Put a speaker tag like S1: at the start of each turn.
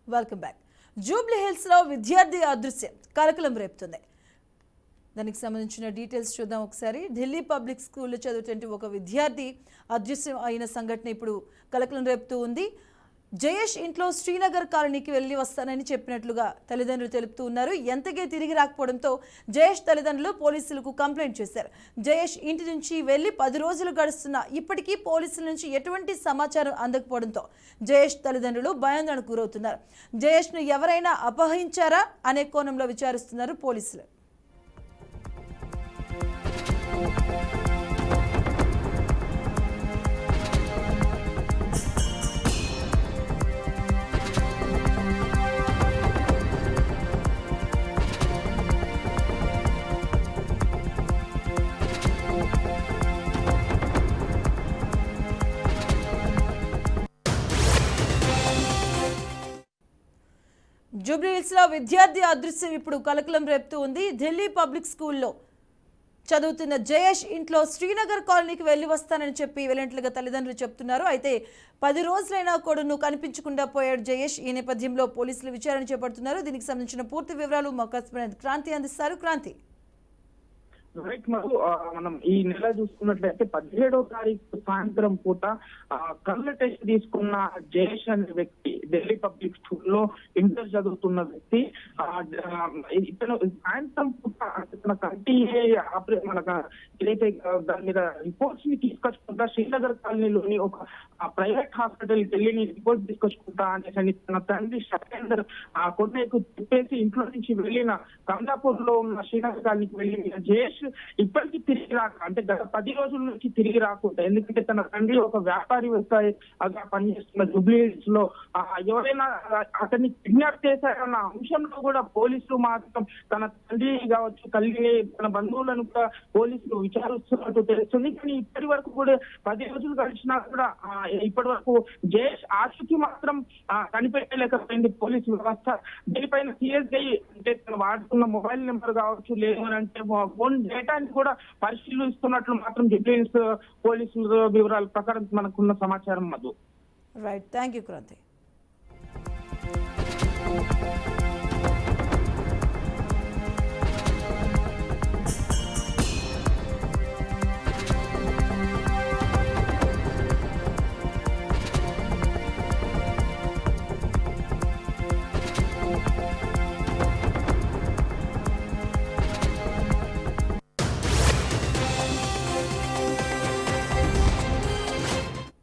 S1: Welcome back. Jubilee hills లో విద్యార్థి అదృశ్యం కలకలం రేపుతుంది. దానికి సంబంధించిన డీటెయిల్స్ చూద్దాం ఒకసారి. ఢిల్లీ పబ్లిక్ స్కూల్లో చదువుతుంటే ఒక విద్యార్థి అదృశ్యం అయిన సంఘటన ఇప్పుడు కలకలం రేపుతూ ఉంది. జయేష్ ఇంట్లో శ్రీనగర్ కాలనీకి వెళ్ళి వస్తానని చెప్పినట్లుగా తల్లిదండ్రులు తెలుపుతూ ఉన్నారు. ఎంతకే తిరిగి రాకపోవడంతో జయేష్ తల్లిదండ్రులు పోలీసులకు కంప్లైంట్ చేశారు. జయేష్ ఇంటి నుంచి వెళ్ళి 10 రోజులు గడుస్తున్నా ఇప్పటికీ పోలీసుల నుంచి ఎటువంటి సమాచారం అందకపోవడంతో జయేష్ తల్లిదండ్రులు భయాందోళనకు గురవుతున్నారు. జయేష్ను ఎవరైనా అపహరించారా అనే కోణంలో విచారిస్తున్నారు పోలీసులు. జూబ్లీ హిల్స్ లో విద్యార్థి అదృశ్యం ఇప్పుడు కలకలం రేపుతూ ఉంది. ఢిల్లీ పబ్లిక్ స్కూల్లో చదువుతున్న జయేష్ ఇంట్లో శ్రీనగర్ కాలనీకి వెళ్ళి వస్తానని చెప్పి వెళ్ళినట్లుగా తల్లిదండ్రులు చెప్తున్నారు. అయితే 10 రోజులైనా కూడా కనిపించకుండా పోయాడు జయేష్. ఈ నేపథ్యంలో పోలీసులు విచారణ చేపడుతున్నారు. దీనికి సంబంధించిన పూర్తి వివరాలు మా కరెస్పాండెంట్ క్రాంతి అందిస్తారు. క్రాంతి.
S2: రైట్ మధు, మనం ఈ నెల చూసుకున్నట్లయితే 17వ తారీఖు సాయంత్రం పూట కళ్ళ టెస్ట్ తీసుకున్న జయేష్ అనే వ్యక్తి ఢిల్లీ పబ్లిక్ స్కూల్లో ఇంటర్ చదువుతున్న వ్యక్తి ఇతను సాయంత్రం పూట తన కంటి ఏదైతే దాని మీద రిపోర్ట్స్ ని తీసుకొచ్చుకుంటా శ్రీనగర్ కాలనీలోని ఒక ప్రైవేట్ హాస్పిటల్ వెళ్ళి రిపోర్ట్ తీసుకొచ్చుకుంటా అనేసి తన తండ్రి శైలేందర్ కొన్నేకు చెప్పేసి ఇంట్లో నుంచి వెళ్ళిన కమలాపూర్ లో ఉన్న శ్రీనగర్ కాలనీకి వెళ్ళి జయేష్ ఇప్పటికీ తిరిగి రాక, అంటే గత 10 రోజుల నుంచి తిరిగి రాకుండా, ఎందుకంటే తన తండ్రి ఒక వ్యాపారి వ్యవసాయగా పనిచేస్తున్న జూబ్లీ హిల్స్ లో ఎవరైనా అతన్ని కిడ్నాప్ చేశారన్న అంశంలో కూడా పోలీసులు మాత్రం తన తండ్రి కావచ్చు తల్లిని తన బంధువులను కూడా పోలీసులు విచారిస్తున్నట్టు తెలుస్తుంది. కానీ ఇప్పటి వరకు కూడా 10 రోజులు గడిచినా కూడా ఇప్పటి వరకు జయేష్ ఆచూకీ మాత్రం కనిపెట్టలేకపోయింది పోలీసు వ్యవస్థ. దీనిపైన సిఎస్ఐ అంటే తను వాడుతున్న మొబైల్ నెంబర్ కావచ్చు, లేదు అని అంటే ఫోన్ డేటాని కూడా పరిశీలిస్తున్నట్లు మాత్రం జూబ్లీ హిల్స్ పోలీసుల వివరాల ప్రకారం మనకున్న సమాచారం Madhu.
S1: Right, thank you Kranti.